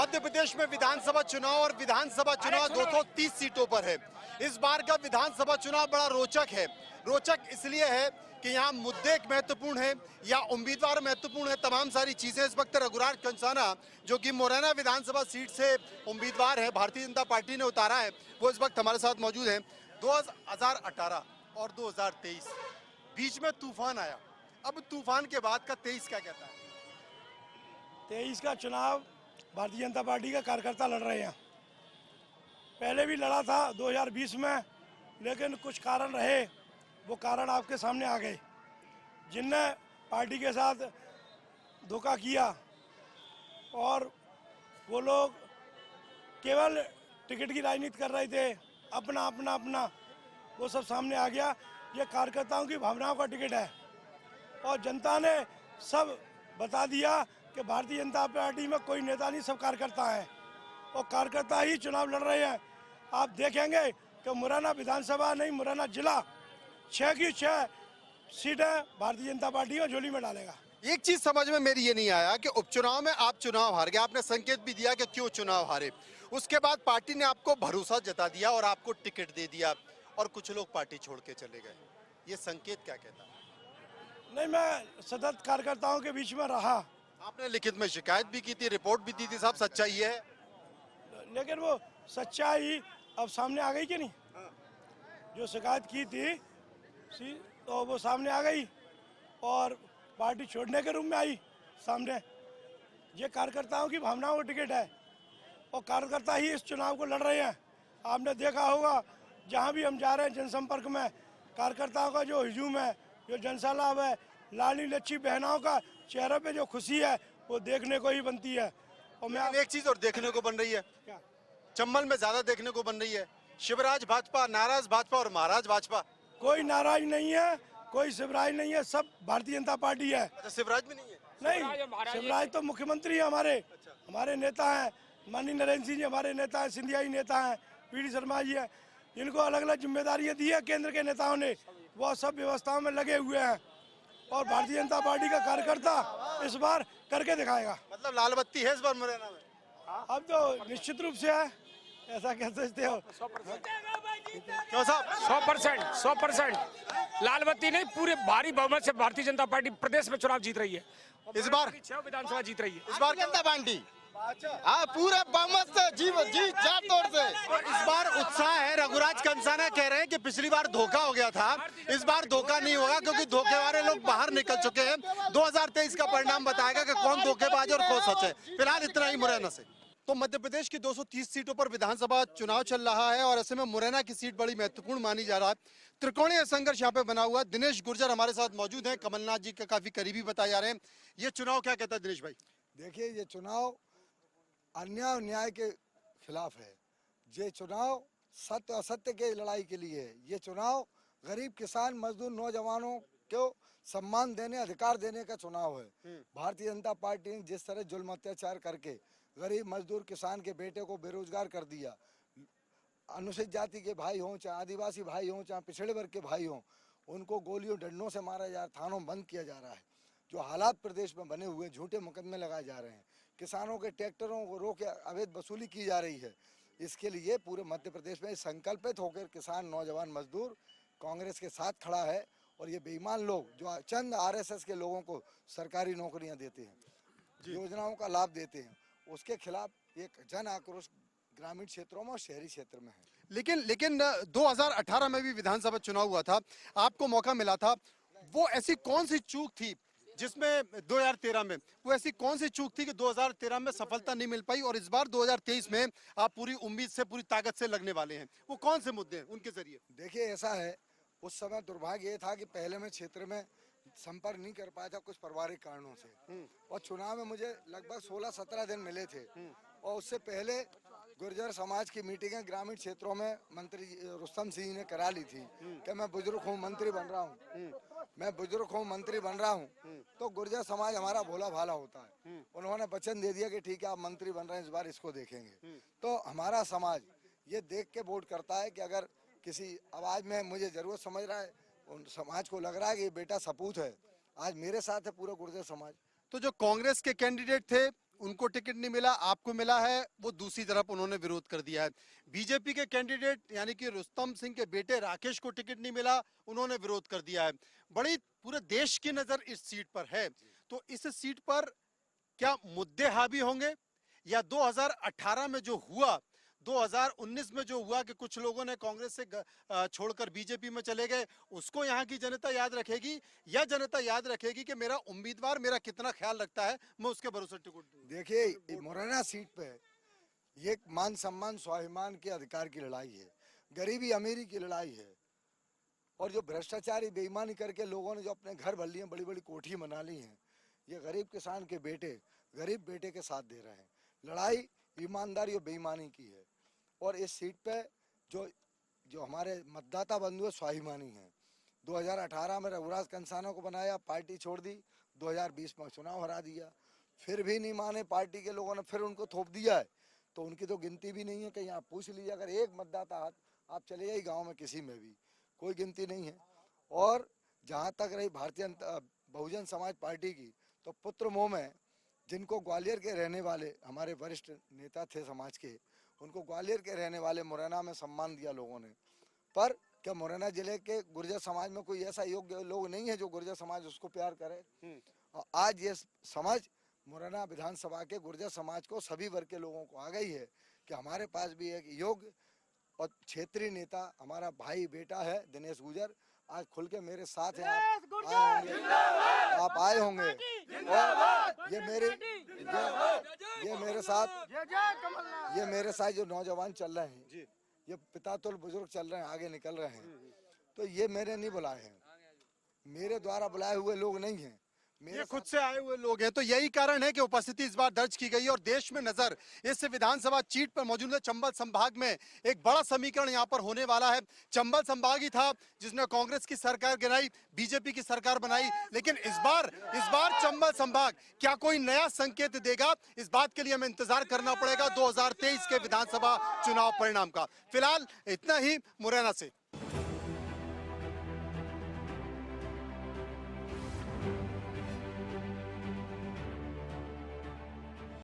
मध्य प्रदेश में विधानसभा चुनाव और विधानसभा चुनाव 230 सीटों पर है। इस बार का विधानसभा चुनाव बड़ा रोचक है। रोचक इसलिए है कि यहाँ मुद्दे महत्वपूर्ण है या उम्मीदवार महत्वपूर्ण है। तमाम सारी चीजें इस वक्त रघुराज कंसाना जो कि मुरैना विधानसभा सीट से उम्मीदवार है, भारतीय जनता पार्टी ने उतारा है, वो इस वक्त हमारे साथ मौजूद है। 2018 और 2023 बीच में तूफान आया। अब तूफान के बाद का 23 क्या कहता है? 23 का चुनाव भारतीय जनता पार्टी का कार्यकर्ता लड़ रहे हैं। पहले भी लड़ा था 2020 में, लेकिन कुछ कारण रहे, वो कारण आपके सामने आ गए। जिनने पार्टी के साथ धोखा किया और वो लोग केवल टिकट की राजनीति कर रहे थे, अपना अपना अपना, वो सब सामने आ गया। ये कार्यकर्ताओं की भावनाओं का टिकट है और जनता ने सब बता दिया कि भारतीय जनता पार्टी में कोई नेता नहीं, सब कार्यकर्ता हैं और कार्यकर्ता ही चुनाव लड़ रहे हैं। आप देखेंगे कि मुरैना विधानसभा नहीं, मुरैना जिला 6 की 6 सीटें भारतीय जनता पार्टी में झोली में डालेगा। एक चीज समझ में मेरी ये नहीं आया कि उपचुनाव में आप चुनाव हार गए, आपने संकेत भी दिया कि क्यों चुनाव हारे। उसके बाद पार्टी ने आपको भरोसा जता दिया और आपको टिकट दे दिया और कुछ लोग पार्टी छोड़ के चले गए। ये संकेत क्या कहता है? नहीं, मैं सतत कार्यकर्ताओं के बीच में रहा। आपने लिखित में शिकायत भी की थी, रिपोर्ट भी दी थी, साहब सच्चाई है, लेकिन वो सच्चाई अब सामने आ गई कि नहीं? जो शिकायत की थी तो वो सामने आ गई और पार्टी छोड़ने के रूप में आई सामने। ये कार्यकर्ताओं की भावनाओं का टिकट है और कार्यकर्ता ही इस चुनाव को लड़ रहे हैं। आपने देखा होगा जहाँ भी हम जा रहे हैं जनसंपर्क में, कार्यकर्ताओं का जो हुजूम है, जो जनसैलाब है, लाली लच्छी बहनाओं का चेहरे पे जो खुशी है, वो देखने को ही बनती है। और मैं एक चीज और देखने को बन रही है, क्या चंबल में ज्यादा देखने को बन रही है, शिवराज भाजपा, नाराज भाजपा और महाराज भाजपा। कोई नाराज नहीं है, कोई शिवराज नहीं है, सब भारतीय जनता पार्टी है। अच्छा, शिवराज भी नहीं है? नहीं, शिवराज तो मुख्यमंत्री है हमारे। हमारे नेता हैं, माननीय नरेंद्र सिंह जी हमारे नेता हैं, सिंधिया जी नेता हैं, पीडी शर्मा जी हैं। इनको अलग अलग जिम्मेदारियां दी है केंद्र के नेताओं ने, वो सब व्यवस्थाओं में लगे हुए हैं और भारतीय जनता पार्टी का कार्यकर्ता इस बार करके दिखाएगा। मतलब लाल बत्ती है इस बार मुरैना में? अब तो निश्चित रूप से है, ऐसा कह सकते हो। क्यों साहब? 100% लाल बत्ती नहीं, पूरे भारी बहुमत से भारतीय जनता पार्टी प्रदेश में चुनाव जीत रही है। इस बार 6 विधानसभा जीत रही है। इस बार जनता पार्टी पूरा बहुमत से जी चार तौर से। और इस बार उत्साह है। रघुराज कंसाना कह रहे हैं कि पिछली बार धोखा हो गया था, इस बार धोखा नहीं होगा क्योंकि धोखे वाले लोग बाहर निकल चुके हैं। 2023 का परिणाम बताएगा कि कौन धोखेबाज और कौन सच है। फिलहाल इतना ही मुरैना से। तो मध्य प्रदेश की 230 सीटों पर विधानसभा चुनाव चल रहा है और ऐसे में मुरैना की सीट बड़ी महत्वपूर्ण मानी जा रहा है। त्रिकोणीय संघर्ष यहाँ पे बना हुआ है। दिनेश गुर्जर हमारे साथ मौजूद हैं, कमलनाथ जी के काफी करीबी बताए जा रहे हैं। ये चुनाव क्या कहता है दिनेश भाई? देखिए, ये चुनाव अन्याय और न्याय के खिलाफ है। ये चुनाव सत्य असत्य के लड़ाई के लिए है। ये चुनाव गरीब किसान मजदूर नौजवानों को सम्मान देने अधिकार देने का चुनाव है। भारतीय जनता पार्टी ने जिस तरह जुल्म अत्याचार करके गरीब मजदूर किसान के बेटे को बेरोजगार कर दिया, अनुसूचित जाति के भाई हों चाहे आदिवासी भाई हों चाहे पिछड़े वर्ग के भाई हों, उनको गोलियों डंडों से मारा जा रहा है, थानों में बंद किया जा रहा है। जो हालात प्रदेश में बने हुए, झूठे मुकदमे लगाए जा रहे हैं, किसानों के ट्रैक्टरों को रोक के अवैध वसूली की जा रही है। इसके लिए पूरे मध्य प्रदेश में संकल्पित होकर किसान नौजवान मजदूर कांग्रेस के साथ खड़ा है और ये बेईमान लोग जो चंद आरएसएस के लोगों को सरकारी नौकरियां देते हैं, योजनाओं का लाभ देते हैं, उसके खिलाफ एक जन आक्रोश ग्रामीण क्षेत्रों में और शहरी क्षेत्र में है। लेकिन 2018 में भी विधानसभा चुनाव हुआ था, आपको मौका मिला था। वो ऐसी कौन सी चूक थी जिसमें 2013 में वो ऐसी कौन सी चूक थी कि 2013 में सफलता नहीं मिल पाई और इस बार 2023 में आप पूरी उम्मीद से पूरी ताकत से लगने वाले हैं? वो कौन से मुद्दे हैं उनके जरिए? देखिए, ऐसा है, उस समय दुर्भाग्य ये था कि पहले मैं क्षेत्र में संपर्क नहीं कर पाया था कुछ पारिवारिक कारणों से और चुनाव में मुझे लगभग 16-17 दिन मिले थे और उससे पहले गुर्जर समाज की मीटिंगें ग्रामीण क्षेत्रों में मंत्री रुस्तम सिंह ने करा ली थी कि मैं बुजुर्ग हूँ मंत्री बन रहा हूँ, मैं बुजुर्ग हूँ मंत्री बन रहा हूँ। तो गुर्जर समाज हमारा भोला भाला होता है, उन्होंने वचन दे दिया कि ठीक है आप मंत्री बन रहे हैं, इस बार इसको देखेंगे। तो हमारा समाज ये देख के वोट करता है कि अगर किसी आवाज में मुझे जरूरत समझ रहा है, उन समाज को लग रहा है कि ये बेटा सपूत है, आज मेरे साथ है पूरा गुर्जर समाज। तो जो कांग्रेस के कैंडिडेट थे उनको टिकट नहीं मिला, आपको मिला है, वो दूसरी तरफ उन्होंने विरोध कर दिया है। बीजेपी के कैंडिडेट यानी कि रुस्तम सिंह के बेटे राकेश को टिकट नहीं मिला, उन्होंने विरोध कर दिया है। बड़ी पूरे देश की नजर इस सीट पर है, तो इस सीट पर क्या मुद्दे हावी होंगे, या 2018 में जो हुआ, 2019 में जो हुआ कि कुछ लोगों ने कांग्रेस से छोड़कर बीजेपी में चले गए, उसको यहाँ की जनता याद रखेगी, या जनता याद रखेगी कि मेरा उम्मीदवार मेरा कितना ख्याल रखता है, मैं उसके भरोसे टिकट दूं? देखिए, मुरैना सीट पे ये मान सम्मान स्वाभिमान के अधिकार की लड़ाई है, गरीबी अमीरी की लड़ाई है, और जो भ्रष्टाचारी बेईमानी करके लोगों ने जो अपने घर भर लिए, बड़ी बड़ी कोठी बना ली हैं, ये गरीब किसान के बेटे गरीब बेटे के साथ दे रहे हैं। लड़ाई ईमानदारी और बेईमानी की है, और इस सीट पे जो हमारे मतदाता बंधु स्वाभिमानी हैं। 2018 में रघुराज कंसाना को बनाया, पार्टी छोड़ दी, 2020 में चुनाव हरा दिया, फिर भी नहीं माने पार्टी के लोगों ने, फिर उनको थोप दिया है। तो उनकी तो गिनती भी नहीं है, कहीं आप पूछ लीजिए, अगर एक मतदाता आप चले जाइए गाँव में किसी में भी, कोई गिनती नहीं है। और जहाँ तक रही भारतीय बहुजन समाज पार्टी की, तो पुत्र मोह में जिनको ग्वालियर के रहने वाले हमारे वरिष्ठ नेता थे समाज के, उनको ग्वालियर के रहने वाले मुरैना में सम्मान दिया लोगों ने। पर क्या मुरैना जिले के गुर्जर समाज में कोई ऐसा योग्य लोग नहीं है जो गुर्जर समाज उसको प्यार करे? और आज ये समझ मुरैना विधानसभा के गुर्जर समाज को, सभी वर्ग के लोगों को आ गई है कि हमारे पास भी एक योग्य और क्षेत्रीय नेता हमारा भाई बेटा है दिनेश गुर्जर, आज खुल के मेरे साथ हैं। आप आए होंगे, और ये मेरे साथ जो नौजवान चल रहे हैं, ये पिता तुल बुजुर्ग चल रहे हैं, आगे निकल रहे हैं, तो ये मेरे नहीं बुलाए हैं, मेरे द्वारा बुलाए हुए लोग नहीं हैं, ये खुद से आए हुए लोग हैं। तो यही कारण है कि उपस्थिति इस बार दर्ज की गई, और देश में नजर इस विधानसभा सीट पर मौजूद है। चंबल संभाग में एक बड़ा समीकरण यहां पर होने वाला है। चंबल संभाग ही था जिसने कांग्रेस की सरकार गिराई, बीजेपी की सरकार बनाई, लेकिन इस बार चंबल संभाग क्या कोई नया संकेत देगा, इस बात के लिए हमें इंतजार करना पड़ेगा 2023 के विधानसभा चुनाव परिणाम का। फिलहाल इतना ही मुरैना से।